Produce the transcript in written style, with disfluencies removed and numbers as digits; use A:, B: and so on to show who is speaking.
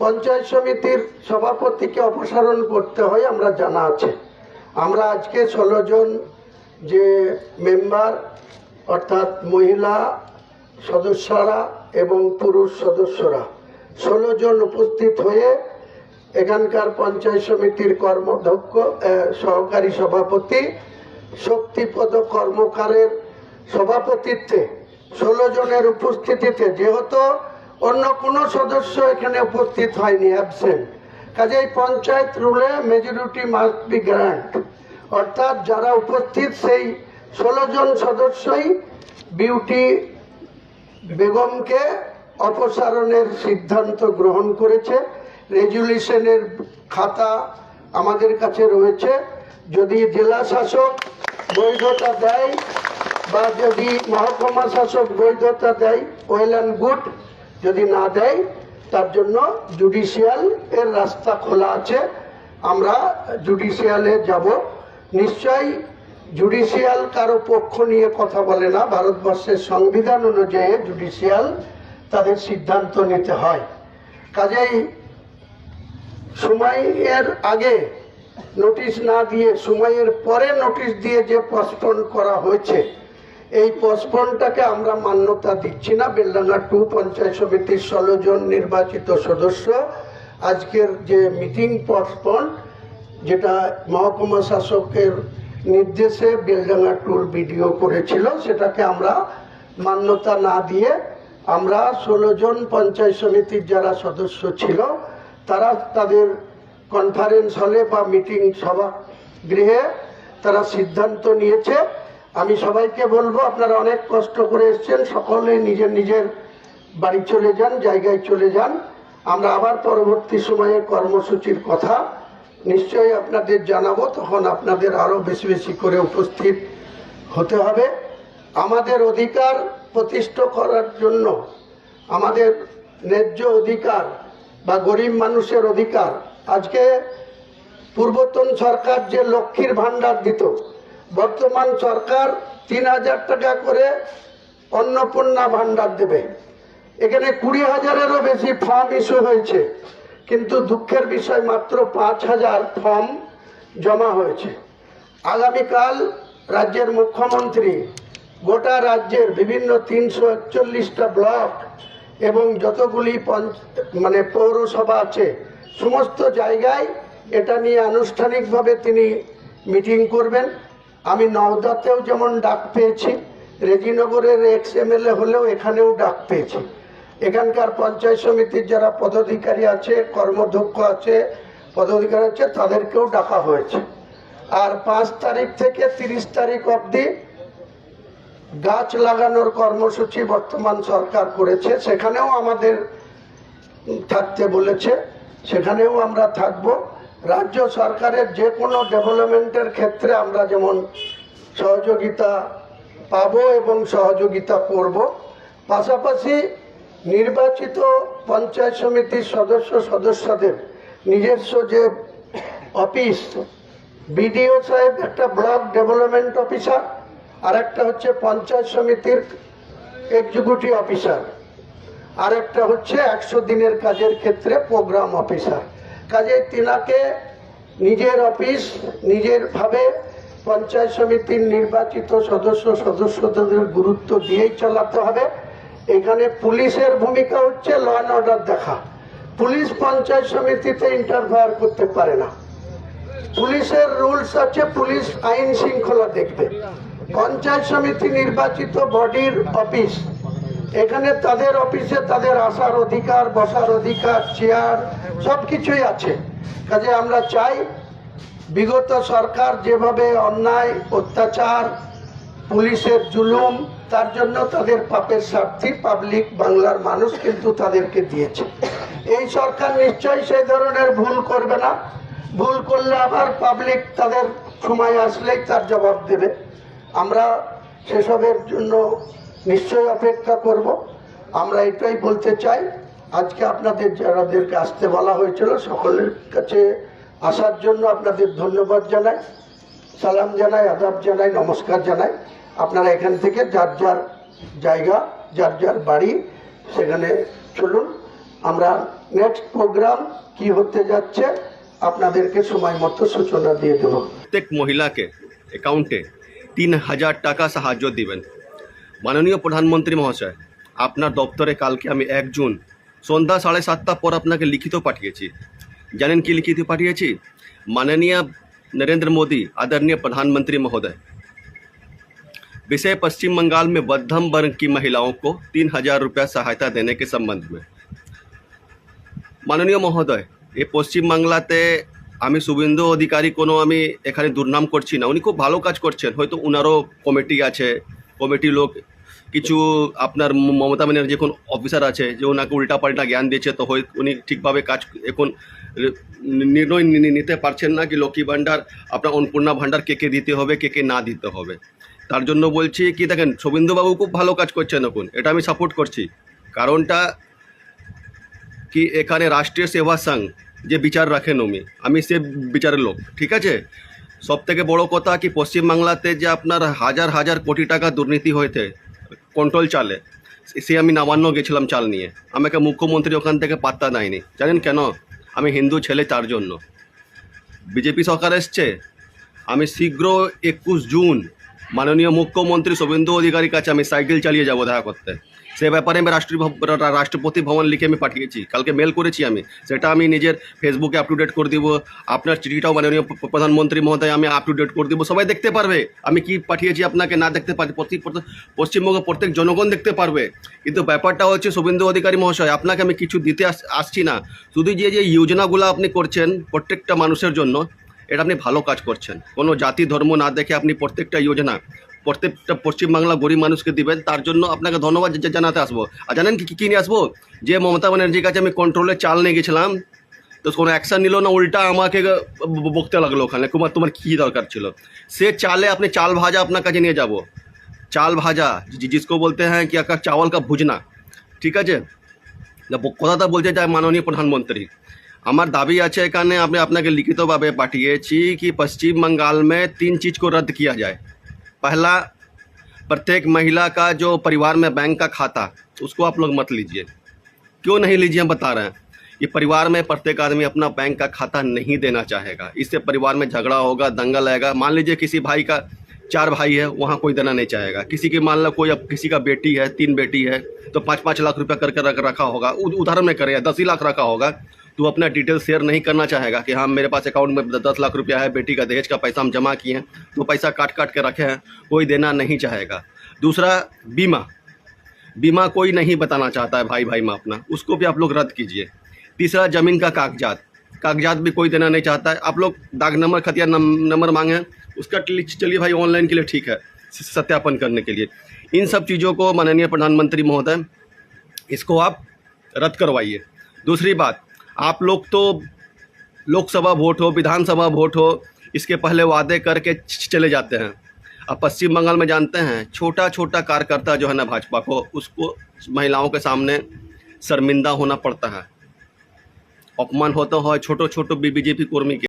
A: পঞ্চায়েত সমিতির সভাপতিকে অপসারণ করতে হয় আমরা জানা আছে। আমরা আজকে 16 জন যে মেম্বার অর্থাৎ মহিলা সদস্যরা এবং পুরুষ সদস্যরা 16 জন উপস্থিত হয়ে এখানকার পঞ্চায়েত সমিতির কর্মাধ্যক্ষ সহকারী সভাপতি শক্তিপদ কর্মকারের সভাপতিত্বে 16 জনের উপস্থিতিতে, যেহেতু অন্য কোনো সদস্য এখানে উপস্থিত হয়নি, অ্যাবসেন্ট, কাজেই পঞ্চায়েত রুলে মেজরিটি মাস্ট বি গ্র্যান্ট, অর্থাৎ যারা উপস্থিত সেই 16 জন সদস্যই বিউটি বেগমকে অপসারণের সিদ্ধান্ত গ্রহণ করেছে। রেজুলিউশনের খাতা আমাদের কাছে রয়েছে। যদি জেলা শাসক বৈধতা দেয় বা যদি মহকুমা শাসক বৈধতা দেয় ওয়েল অ্যান্ড গুড, যদি না দেয় তার জন্য জুডিশিয়াল এর রাস্তা খোলা আছে। আমরা জুডিশিয়ালে যাব। নিশ্চয়ই জুডিশিয়াল কারো পক্ষ নিয়ে কথা বলে না। ভারতবর্ষের সংবিধান অনুযায়ী জুডিশিয়াল তাদের সিদ্ধান্ত নিতে হয়। কাজেই সময়ের আগে নোটিশ না দিয়ে সময়ের পরে নোটিশ দিয়ে যে পোস্টপোন করা হয়েছে, এই পোস্টপোনটাকে আমরা মান্যতা দিচ্ছি না। বেলডাঙ্গা 2 পঞ্চায়েত সমিতির 16 জন নির্বাচিত সদস্য আজকের যে মিটিং পোস্টপোন, যেটা মহকুমা শাসকের নির্দেশে বেলডাঙ্গা 2 বিডিও করেছিল, সেটাকে আমরা মান্যতা না দিয়ে আমরা 16 জন পঞ্চায়েত সমিতির যারা সদস্য ছিল তারা তাদের কনফারেন্স হলে বা মিটিং সভা গৃহে তারা সিদ্ধান্ত নিয়েছে। আমি সবাইকে বলবো, আপনারা অনেক কষ্ট করে এসছেন, সকলে নিজের নিজের বাড়ি চলে যান, জায়গায় চলে যান। আমরা আবার পরবর্তী সময়ে কর্মসূচির কথা নিশ্চয়ই আপনাদের জানাবো, তখন আপনাদের আরো বেশি বেশি করে উপস্থিত হতে হবে। আমাদের অধিকার প্রতিষ্ঠা করার জন্য, আমাদের ন্যায্য অধিকার বা গরিব মানুষের অধিকার, আজকে পূর্বতন সরকার যে লক্ষ্মীর ভান্ডার দিত, বর্তমান সরকার 3000 টাকা করে অন্নপূর্ণা ভান্ডার দেবে। এখানে 20,000-এরও বেশি ফর্ম ইস্যু হয়েছে, কিন্তু দুঃখের বিষয় মাত্র 5,000 ফর্ম জমা হয়েছে। আগামীকাল রাজ্যের মুখ্যমন্ত্রী গোটা রাজ্যের বিভিন্ন 341টা ব্লক এবং যতগুলি পৌরসভা আছে সমস্ত জায়গায় এটা নিয়ে আনুষ্ঠানিকভাবে তিনি মিটিং করবেন। আমি নওদাতেও যেমন ডাক পেয়েছি, রেজিনগরের XMLA হলেও এখানেও ডাক পেয়েছি। এখানকার পঞ্চায়েত সমিতির যারা পদাধিকারী আছে, কর্মাধ্যক্ষ আছে, পদাধিকারী আছে, তাদেরকেও ডাকা হয়েছে। আর 5 তারিখ থেকে 30 তারিখ অবধি গাছ লাগানোর কর্মসূচি বর্তমান সরকার করেছে, সেখানেও আমাদের থাকতে বলেছে, সেখানেও আমরা থাকব। রাজ্য সরকারের যে কোনো ডেভেলপমেন্টের ক্ষেত্রে আমরা যেমন সহযোগিতা পাবো এবং সহযোগিতা করব। পাশাপাশি নির্বাচিত পঞ্চায়েত সমিতির সদস্যদের নিজস্ব যে অফিস, বিডিও সাহেব একটা ব্লক ডেভেলপমেন্ট অফিসার, আর একটা হচ্ছে পঞ্চায়েত সমিতির এক্সিকিউটিভ অফিসার, আর একটা হচ্ছে 100 দিনের কাজের ক্ষেত্রে প্রোগ্রাম অফিসার। কাজে তিনাকে নিজের অফিস নিজের ভাবে পঞ্চায়েত সমিতির নির্বাচিত সদস্যদের গুরুত্ব দিয়েই চালাতে হবে। এখানে পুলিশের ভূমিকা হচ্ছে ল অ্যান্ড অর্ডার দেখা। পুলিশ পঞ্চায়েত সমিতিতে ইন্টারফেয়ার করতে পারে না। পুলিশের রুলস আছে, পুলিশ আইন শৃঙ্খলা দেখবে। পঞ্চায়েত সমিতি নির্বাচিত বডির অফিস, এখানে তাদের অফিসে তাদের আসার অধিকার, বসার অধিকার, চেয়ার সবকিছুই আছে। কাজে আমরা চাই বিগত সরকার যেভাবে অন্যায়, অত্যাচার, পুলিশের জুলুম, তার জন্য তাদের পাপের শাস্তি পাবলিক বাংলার মানুষ কিন্তু তাদেরকে দিয়েছে। এই সরকার নিশ্চয়ই সেই ধরনের ভুল করবে না। ভুল করলে আবার পাবলিক তাদের সময় আসলেই তার জবাব দেবে। আমরা সেসবের জন্য নিশ্চয়ই অপেক্ষা করব। আমরা এটাই বলতে চাই, আজকে আপনাদের যাদেরকে আসতে বলা হয়েছিল সকলের কাছে আসার জন্য আপনাদের ধন্যবাদ জানাই, সালাম জানাই, আদাব জানাই, নমস্কার জানাই। আপনারা এখান থেকে যার যার জায়গা, যার যার বাড়ি সেখানে চলুন। আমরা নেক্সট প্রোগ্রাম কি হতে যাচ্ছে আপনাদেরকে সময় মতো সূচনা দিয়ে দেব।
B: প্রত্যেক মহিলাকে অ্যাকাউন্টে 3000 টাকা সাহায্য দিবেন। মাননীয় প্রধানমন্ত্রী মহাশয়, আপনার দপ্তরে কালকে আমি 1 জুন সন্ধ্যা 7:30 পর আপনাকে লিখিত পাঠিয়েছি। জানেন কি লিখিত পাঠিয়েছি? माननीय नरेंद्र मोदी आदरणीय प्रधानमंत्री महोदय, विषय पश्चिम बंगाल में मध्यम वर्ग की महिलाओं को 3000 रुपया सहायता देने के संबंध में। माननीय महोदय, ये পশ্চিম বাংলাতে আমি শুভেন্দু অধিকারী কোনো আমি এখানে দুর্নাম করছি না, উনি খুব ভালো কাজ করছেন। হয়তো উনারও কমিটি আছে, কমিটি লোক কিছু আপনার মমতা ব্যানার্জি কোন অফিসার আছে যে ওনাকে উল্টাপাল্টা জ্ঞান দিয়েছে, তো হয় উনি ঠিকভাবে কাজ এখন নির্ণয় নিতে পারছেন না কি লক্ষ্মী ভাণ্ডার আপনার অন্নপূর্ণা ভাণ্ডার কে কে দিতে হবে কে কে না দিতে হবে। তার জন্য বলছি কি দেখেন, শুভেন্দুবাবু খুব ভালো কাজ করছেন এখন, এটা আমি সাপোর্ট করছি। কারণটা কি এখানে রাষ্ট্রীয় সেবা সংঘ যে বিচার রাখেন আমি সে বিচারের লোক, ঠিক আছে। সব থেকে বড় কথা কি পশ্চিমবাংলাতে যে আপনার হাজার হাজার কোটি টাকা দুর্নীতি হয়েছে কন্ট্রোল চালে, সে আমি নবান্ন গেছিলাম চাল নিয়ে, আমাকে মুখ্যমন্ত্রী ওখান থেকে পাত্তা দেয়নি। জানেন কেন? আমি হিন্দু ছেলে, তার জন্য। বিজেপি সরকার এসছে, আমি শীঘ্র 21 জুন মাননীয় মুখ্যমন্ত্রী শুভেন্দু অধিকারীর কাছে আমি সাইকেল চালিয়ে যাব দেখা করতে। সে ব্যাপারে আমি রাষ্ট্রপতি ভবন লিখে আমি পাঠিয়েছি, কালকে মেল করেছি আমি, সেটা আমি নিজের ফেসবুকে আপ টু ডেট করে দিব। আপনার চিঠিটাও মাননীয় প্রধানমন্ত্রী মহোদয় আমি আপ টু ডেট করে দিব, সবাই দেখতে পারবে আমি কি পাঠিয়েছি। আপনাকে না দেখতে পারি পশ্চিমবঙ্গের প্রত্যেক জনগণ দেখতে পারবে। কিন্তু ব্যাপারটা হচ্ছে শুভেন্দু অধিকারী মহাশয়, আপনাকে আমি কিছু দিতে আসছি না, শুধু যে যে যোজনাগুলো আপনি করছেন প্রত্যেকটা মানুষের জন্য, এটা আপনি ভালো কাজ করছেন। কোনো জাতি ধর্ম না দেখে আপনি প্রত্যেকটা যোজনা প্রত্যেকটা পশ্চিমবাংলা গরিব মানুষকে দিবেন, তার জন্য আপনাকে ধন্যবাদ জানাতে আসবো। আর জানেন কি নিয়ে আসবো? যে মমতা ব্যানার্জির কাছে আমি কন্ট্রোলের চাল নিয়ে গেছিলাম, তো কোনো অ্যাকশান নিল না, উল্টা আমাকে বকতে লাগলো ওখানে, তোমার কী দরকার ছিল। সে চালে আপনি চাল ভাজা আপনার কাছে নিয়ে যাব, চাল ভাজা जिसको बोलते हैं कि चावल का भुजना, ঠিক আছে। কথাটা বলতে চাই মাননীয় প্রধানমন্ত্রী, আমার দাবি আছে এখানে, আমি আপনাকে লিখিতভাবে পাঠিয়েছি कि पश्चिम बंगाल में 3 चीज़ को रद्द किया जाए। पहला, प्रत्येक महिला का जो परिवार में बैंक का खाता, उसको आप लोग मत लीजिए। क्यों नहीं लीजिए हम बता रहे हैं। ये परिवार में प्रत्येक आदमी अपना बैंक का खाता नहीं देना चाहेगा, इससे परिवार में झगड़ा होगा, दंगा लगेगा। मान लीजिए किसी भाई का 4 भाई है, वहाँ कोई देना नहीं चाहेगा। किसी की मान लो कोई अब किसी का बेटी है, 3 बेटी है, तो 5-5 लाख रुपया करके रखा होगा, उदाहरण में करेगा 10 ही लाख रखा होगा, तो अपना डिटेल शेयर नहीं करना चाहेगा कि हाँ मेरे पास अकाउंट में 10 लाख रुपया है, बेटी का दहेज का पैसा हम जमा किए हैं, तो पैसा काट के रखे हैं, कोई देना नहीं चाहेगा। दूसरा, बीमा कोई नहीं बताना चाहता है भाई में अपना, उसको भी आप लोग रद्द कीजिए। तीसरा, ज़मीन का कागजात भी कोई देना नहीं चाहता है। आप लोग दाग नंबर खतिया नंबर मांगे, उसका चलिए भाई ऑनलाइन के लिए ठीक है, सत्यापन करने के लिए। इन सब चीज़ों को माननीय प्रधानमंत्री महोदय इसको आप रद्द करवाइए। दूसरी बात, आप लोग तो लोकसभा वोट हो, विधानसभा वोट हो, इसके पहले वादे करके चले जाते हैं। अब पश्चिम बंगाल में जानते हैं छोटा कार्यकर्ता जो है ना भाजपा को, उसको महिलाओं के सामने शर्मिंदा होना पड़ता है, अपमान होता है छोटो बीजेपी कर्मी के।